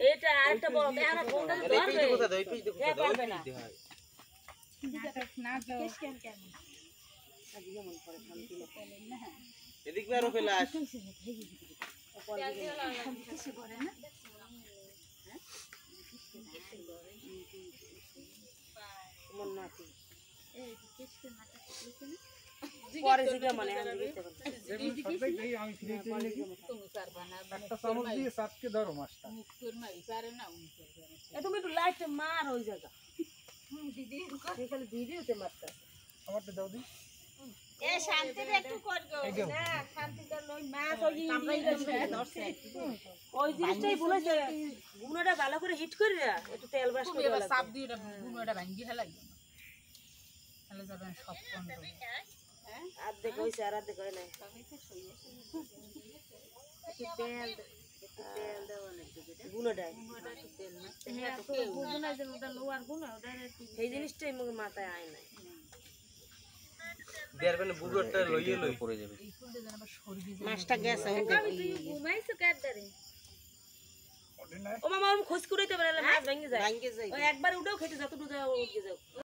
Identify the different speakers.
Speaker 1: এটা আরেকটা বড় এখন কোনটা ধরবে কোথা দেই পিছ দেখো পারবে না না তো কেমন আজকে মন করে শান্তি না এদিক বেরো ফেলাস কিছু করে না মন না কি এই কিছু মাথা কিছু না পরে জিগা মানে আমি তুমি পারবা না একটা চামচ দিয়ে সাতকে ধরো মাছটা মুক্তর মারি পারে না এ তুমি একটু লাইট মার ওই জায়গা দিদি খালি ভিডিওতে মারতা আমারটা দাও দি এ শান্তিতে একটু করগো না শান্তিতে লই মাছ ওই ধরছে ওই জিনিসটাই বলেছে গুনাটা ভালো করে হিট করে না একটু তেল ব্রাশ করে এবার সাপ দিয়ে গুনাটা ভাঙি ফেলাই তাহলে যাবেন সব কোন আর দেখো ওই সারা দেখো না তেল দাও অনেক গুনাটা তেল না হ্যাঁ তো গুনা যে ওটা লোয়ার গুনা ওটা এই জিনিসটাই আমার মাথায় আয় না দেরবেন বুড়োটা লইয়ে লই পড়ে যাবে মাছটা গেছে আমি তুই ঘুমাইছো কাট ধরে ও মামা আমি খোঁজ করাইতে পারলে মাছ ভাঙে যায় ওই একবার উঠেও খেতে যতটুকু যাও উঠে যাও